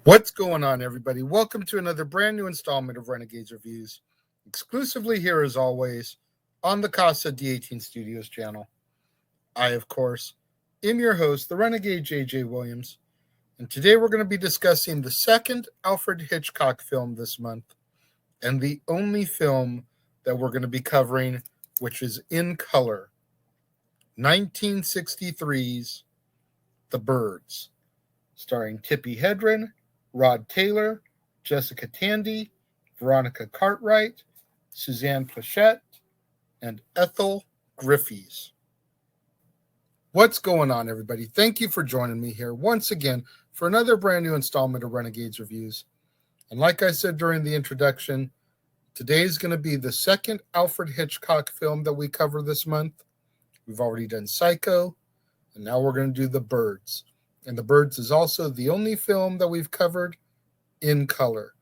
What's going on, everybody? Welcome to another brand new installment of Renegades Reviews, exclusively here as always on the Casa D18 Studios channel. I, of course, am your host, the Renegade JJ Williams, and today we're going to be discussing the second Alfred Hitchcock film this month, and the only film that we're going to be covering, which is in color, 1963's The Birds, starring Tippi Hedren, Rod Taylor, Jessica Tandy, Veronica Cartwright, Suzanne Pleshette, and Ethel Griffiths. What's going on, everybody? Thank you for joining me here once again for another brand new installment of Renegades Reviews. And like I said during the introduction, today is going to be the second Alfred Hitchcock film that we cover this month. We've already done Psycho, and now we're going to do The Birds. And The Birds is also the only film that we've covered in color,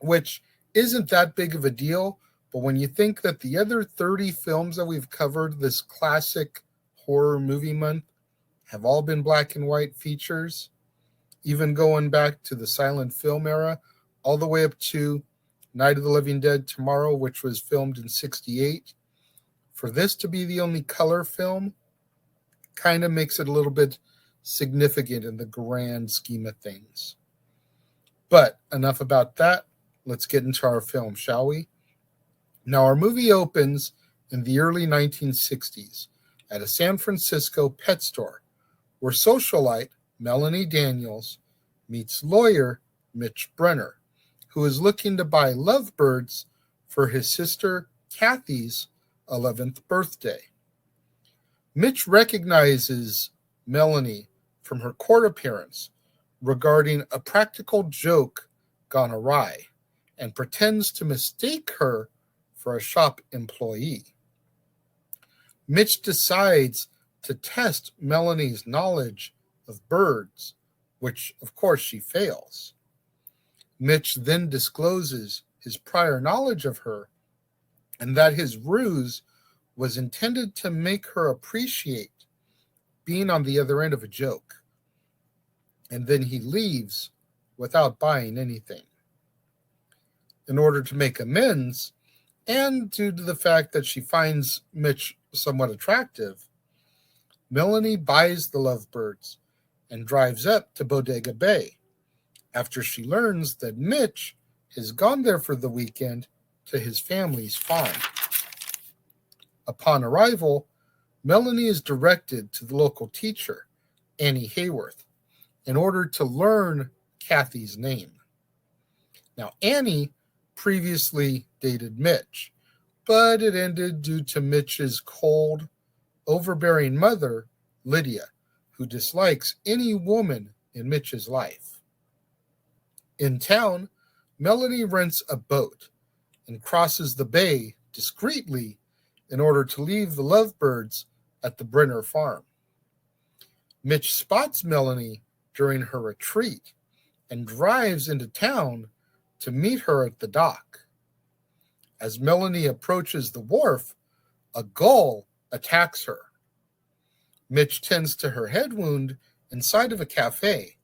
which isn't that big of a deal. But when you think that the other 30 films that we've covered this classic horror movie month have all been black and white features, even going back to the silent film era, all the way up to Night of the Living Dead Tomorrow, which was filmed in 1968, for this to be the only color film kind of makes it a little bit significant in the grand scheme of things. But enough about that. Let's get into our film, shall we? Now, our movie opens in the early 1960s at a San Francisco pet store where socialite Melanie Daniels meets lawyer Mitch Brenner, who is looking to buy lovebirds for his sister Kathy's 11th birthday. Mitch recognizes Melanie from her court appearance regarding a practical joke gone awry and pretends to mistake her for a shop employee. Mitch decides to test Melanie's knowledge of birds, which of course she fails. Mitch then discloses his prior knowledge of her and that his ruse was intended to make her appreciate being on the other end of a joke. And then he leaves without buying anything. In order to make amends, and due to the fact that she finds Mitch somewhat attractive, Melanie buys the lovebirds and drives up to Bodega Bay after she learns that Mitch has gone there for the weekend to his family's farm. Upon arrival, Melanie is directed to the local teacher, Annie Hayworth, in order to learn Kathy's name. Now, Annie previously dated Mitch, but it ended due to Mitch's cold, overbearing mother, Lydia, who dislikes any woman in Mitch's life. In town, Melanie rents a boat and crosses the bay discreetly in order to leave the lovebirds at the Brenner farm. Mitch spots Melanie during her retreat and drives into town to meet her at the dock. As Melanie approaches the wharf, a gull attacks her. Mitch tends to her head wound inside of a cafe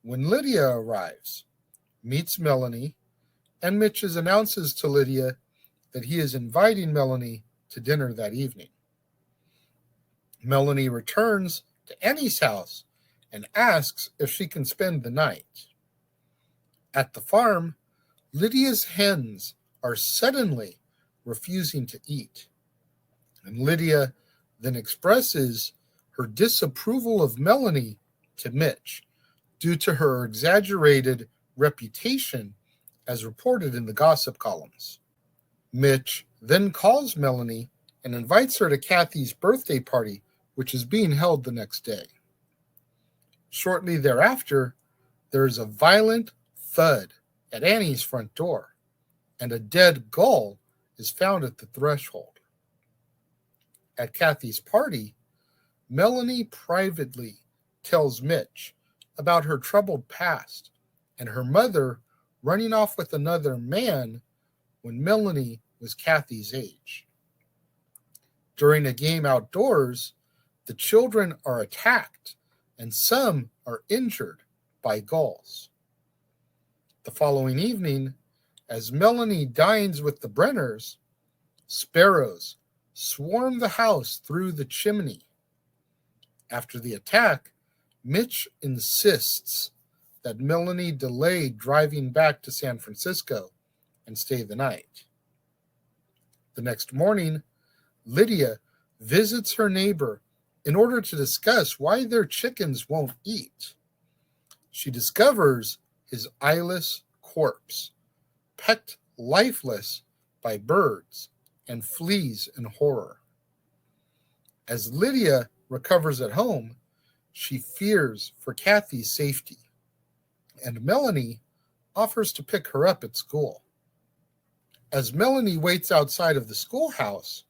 when Lydia arrives, meets Melanie, and Mitch announces to Lydia that he is inviting Melanie to dinner that evening. Melanie returns to Annie's house and asks if she can spend the night. At the farm, Lydia's hens are suddenly refusing to eat, and Lydia then expresses her disapproval of Melanie to Mitch due to her exaggerated reputation as reported in the gossip columns. Mitch then calls Melanie and invites her to Kathy's birthday party, which is being held the next day. Shortly thereafter, there is a violent thud at Annie's front door, and a dead gull is found at the threshold. At Kathy's party, Melanie privately tells Mitch about her troubled past and her mother running off with another man when Melanie was Kathy's age. During a game outdoors, the children are attacked and some are injured by gulls. The following evening, as Melanie dines with the Brenners, sparrows swarm the house through the chimney. After the attack, Mitch insists that Melanie delay driving back to San Francisco and stay the night. The next morning, Lydia visits her neighbor in order to discuss why their chickens won't eat. She discovers his eyeless corpse, pecked lifeless by birds, and flees in horror. As Lydia recovers at home, she fears for Kathy's safety, and Melanie offers to pick her up at school. As Melanie waits outside of the schoolhouse,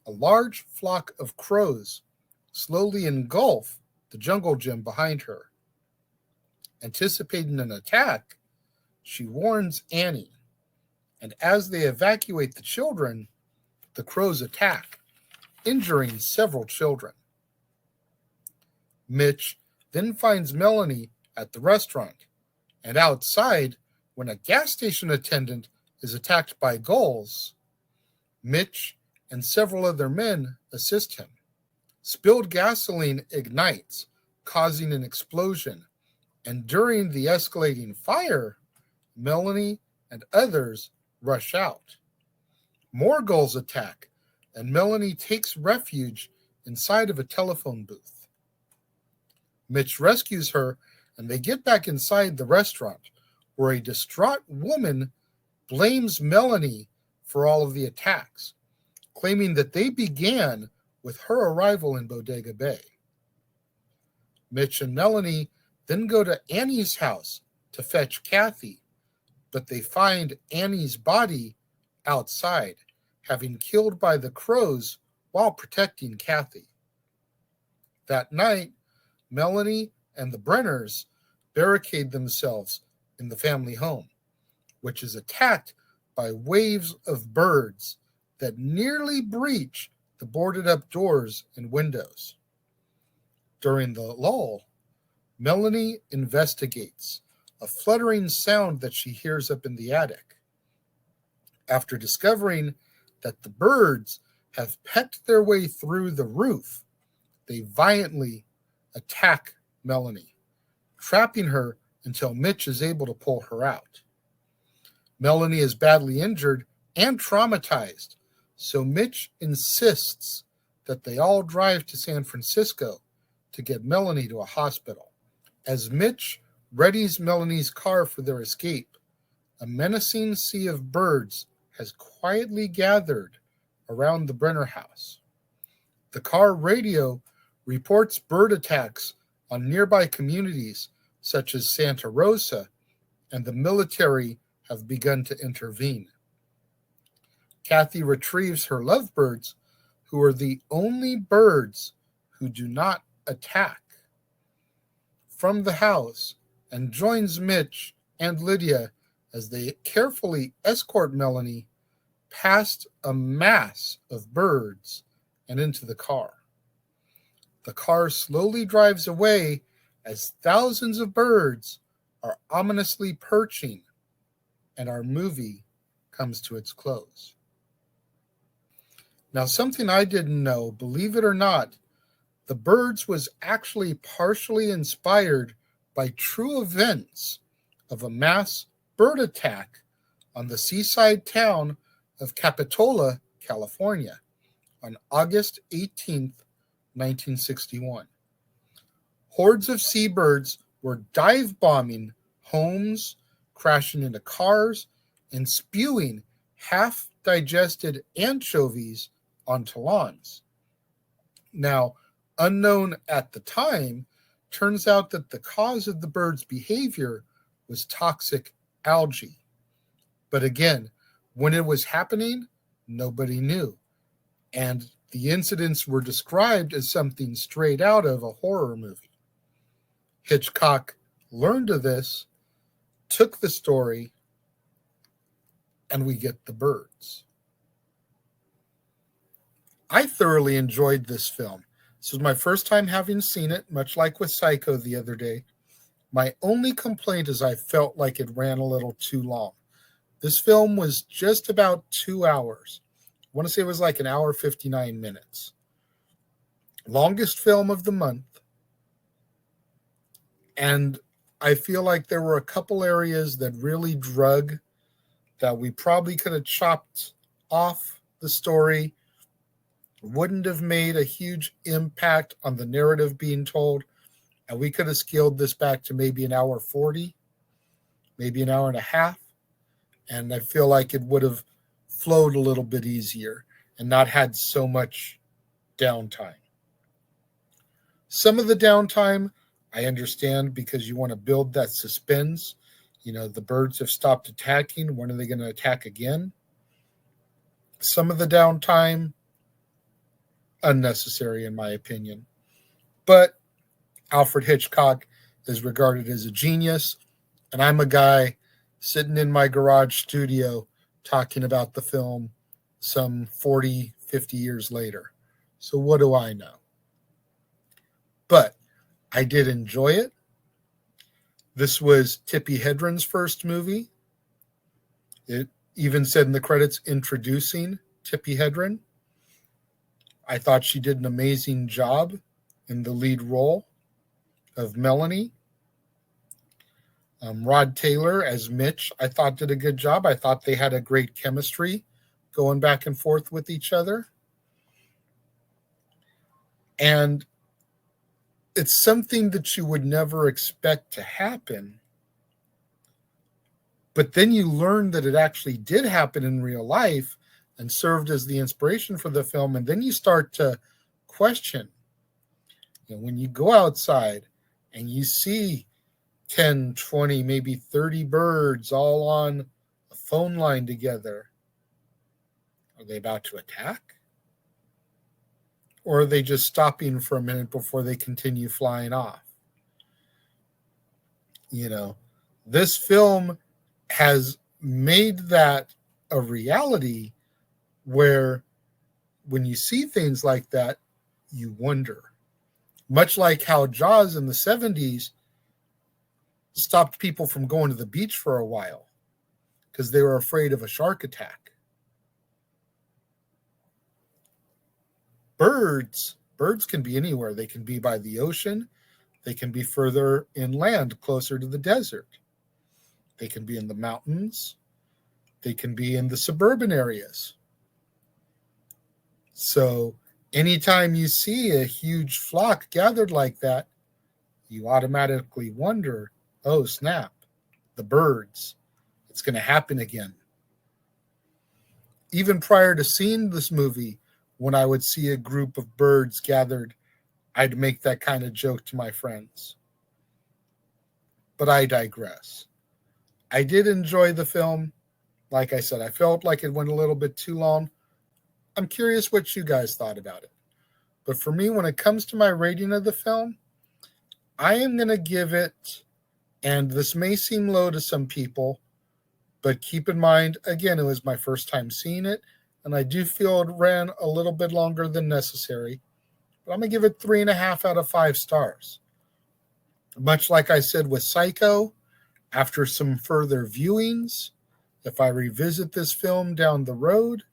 a large flock of crows slowly engulf the jungle gym behind her. Anticipating an attack, she warns Annie, and as they evacuate the children, the crows attack, injuring several children. Mitch then finds Melanie at the restaurant, and outside, when a gas station attendant is attacked by gulls, Mitch and several other men assist him. Spilled gasoline ignites, causing an explosion, and during the escalating fire, Melanie and others rush out. More gulls attack, and Melanie takes refuge inside of a telephone booth. Mitch rescues her, and they get back inside the restaurant, where a distraught woman blames Melanie for all of the attacks, claiming that they began with her arrival in Bodega Bay. Mitch and Melanie then go to Annie's house to fetch Kathy, but they find Annie's body outside, having killed by the crows while protecting Kathy. That night, Melanie and the Brenners barricade themselves in the family home, which is attacked by waves of birds that nearly breach the boarded up doors and windows. During the lull, Melanie investigates a fluttering sound that she hears up in the attic. After discovering that the birds have pecked their way through the roof, they violently attack Melanie, trapping her until Mitch is able to pull her out. Melanie is badly injured and traumatized, so Mitch insists that they all drive to San Francisco to get Melanie to a hospital. As Mitch readies Melanie's car for their escape, a menacing sea of birds has quietly gathered around the Brenner house. The car radio reports bird attacks on nearby communities such as Santa Rosa, and the military have begun to intervene. Kathy retrieves her lovebirds, who are the only birds who do not attack, from the house, and joins Mitch and Lydia as they carefully escort Melanie past a mass of birds and into the car. The car slowly drives away as thousands of birds are ominously perching, and our movie comes to its close. Now, something I didn't know, believe it or not, The Birds was actually partially inspired by true events of a mass bird attack on the seaside town of Capitola, California, on August 18th, 1961. Hordes of seabirds were dive bombing homes, crashing into cars, and spewing half-digested anchovies onto lawns. Now, unknown at the time, turns out that the cause of the birds' behavior was toxic algae. But again, when it was happening, nobody knew. And the incidents were described as something straight out of a horror movie. Hitchcock learned of this, took the story, and we get The Birds. I thoroughly enjoyed this film. This was my first time having seen it, much like with Psycho the other day. My only complaint is I felt like it ran a little too long. This film was just about 2 hours. I want to say it was like an hour, 59 minutes. Longest film of the month. And I feel like there were a couple areas that really drug, that we probably could have chopped off the story. Wouldn't have made a huge impact on the narrative being told. And we could have scaled this back to maybe an hour 40, maybe an hour and a half. And I feel like it would have flowed a little bit easier and not had so much downtime. Some of the downtime I understand, because you want to build that suspense. The birds have stopped attacking. When are they going to attack again? Some of the downtime, unnecessary in my opinion. But Alfred Hitchcock is regarded as a genius, and I'm a guy sitting in my garage studio talking about the film some 40, 50 years later. So what do I know? But I did enjoy it. This was Tippi Hedren's first movie. It even said in the credits, introducing Tippi Hedren. I thought she did an amazing job in the lead role of Melanie. Rod Taylor as Mitch, I thought did a good job. I thought they had a great chemistry going back and forth with each other. And it's something that you would never expect to happen. But then you learn that it actually did happen in real life and served as the inspiration for the film. And then you start to question. When you go outside and you see 10, 20, maybe 30 birds all on a phone line together, are they about to attack? Or are they just stopping for a minute before they continue flying off? This film has made that a reality where when you see things like that, you wonder. Much like how Jaws in the 70s stopped people from going to the beach for a while because they were afraid of a shark attack. Birds can be anywhere. They can be by the ocean. They can be further inland, closer to the desert. They can be in the mountains. They can be in the suburban areas. So anytime you see a huge flock gathered like that, you automatically wonder, oh, snap, the birds. It's going to happen again. Even prior to seeing this movie, when I would see a group of birds gathered, I'd make that kind of joke to my friends. But I digress. I did enjoy the film. Like I said, I felt like it went a little bit too long. I'm curious what you guys thought about it. But for me, when it comes to my rating of the film, I am going to give it, and this may seem low to some people, but keep in mind, again, it was my first time seeing it, and I do feel it ran a little bit longer than necessary. But I'm going to give it 3.5 out of 5 stars. Much like I said with Psycho, after some further viewings, if I revisit this film down the road,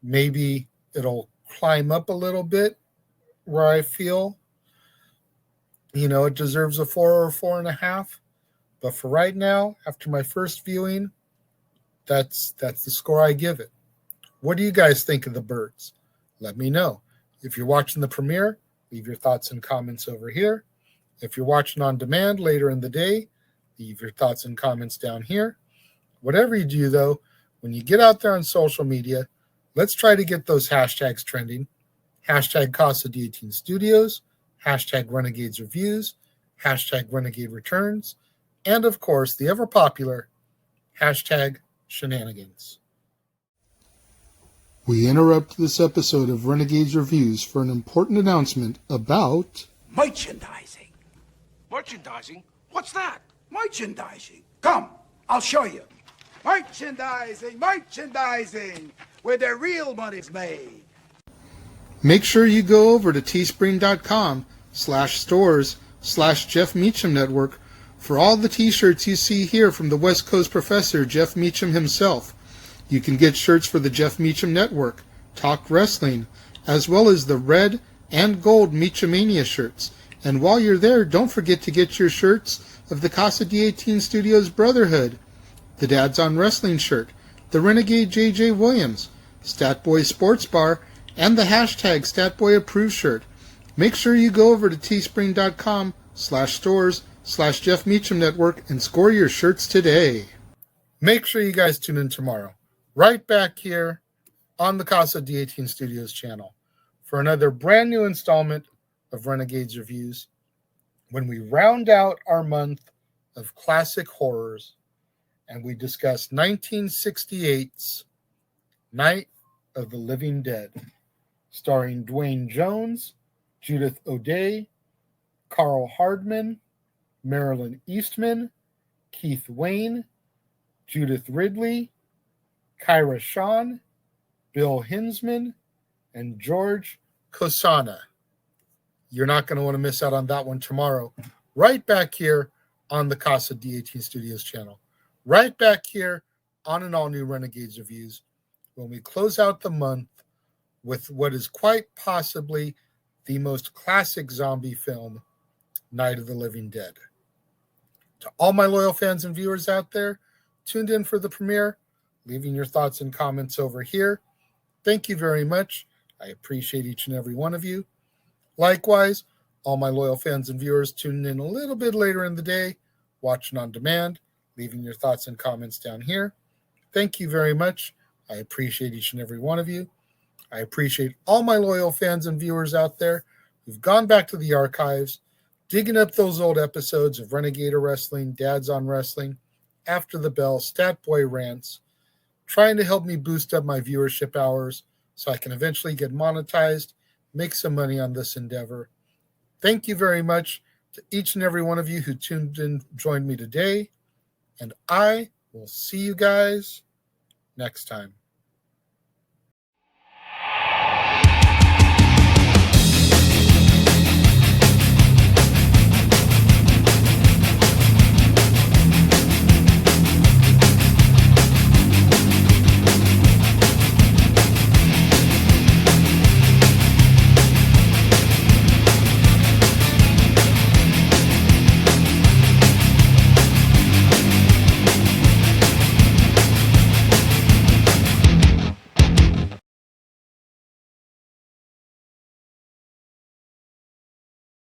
maybe it'll climb up a little bit where I feel, it deserves a 4 or 4.5. But for right now, after my first viewing, that's the score I give it. What do you guys think of the birds? Let me know. If you're watching the premiere, leave your thoughts and comments over here. If you're watching on demand later in the day, leave your thoughts and comments down here. Whatever you do, though, when you get out there on social media, let's try to get those hashtags trending. Hashtag Casa D18 Studios, hashtag Renegades Reviews, hashtag Renegade Returns, and of course, the ever popular hashtag Shenanigans. We interrupt this episode of Renegades Reviews for an important announcement about merchandising. Merchandising? What's that? Merchandising. Come, I'll show you. Merchandising, where the real money's made. Make sure you go over to teespring.com/stores/Jeff Meacham Network For all the t-shirts you see here from the West Coast professor, Jeff Meacham himself, you can get shirts for the Jeff Meacham Network, Talk Wrestling, as well as the red and gold Meachamania shirts. And while you're there, don't forget to get your shirts of the Casa D18 Studios Brotherhood, the Dads on Wrestling shirt, the Renegade J.J. Williams, Statboy Sports Bar, and the hashtag Statboy Approved shirt. Make sure you go over to teespring.com/stores/Jeff Meacham Network and score your shirts today. Make sure you guys tune in tomorrow, right back here on the Casa D18 Studios channel, for another brand new installment of Renegades Reviews, when we round out our month of classic horrors and we discuss 1968's Night of the Living Dead, starring Dwayne Jones, Judith O'Dea, Carl Hardman, Marilyn Eastman, Keith Wayne, Judith Ridley, Kyra Shawn, Bill Hinsman, and George Kosana. You're not going to want to miss out on that one tomorrow, right back here on the Casa D18 Studios channel, right back here on an all-new Renegades Reviews, when we close out the month with what is quite possibly the most classic zombie film, Night of the Living Dead. To all my loyal fans and viewers out there tuned in for the premiere, leaving your thoughts and comments over here, thank you very much. I appreciate each and every one of you. Likewise, all my loyal fans and viewers tuning in a little bit later in the day, watching on demand, leaving your thoughts and comments down here. Thank you very much. I appreciate each and every one of you. I appreciate all my loyal fans and viewers out there who've gone back to the archives, digging up those old episodes of Renegade Wrestling, Dads on Wrestling, After the Bell, Stat Boy Rants, trying to help me boost up my viewership hours so I can eventually get monetized, make some money on this endeavor. Thank you very much to each and every one of you who tuned in, joined me today, and I will see you guys next time.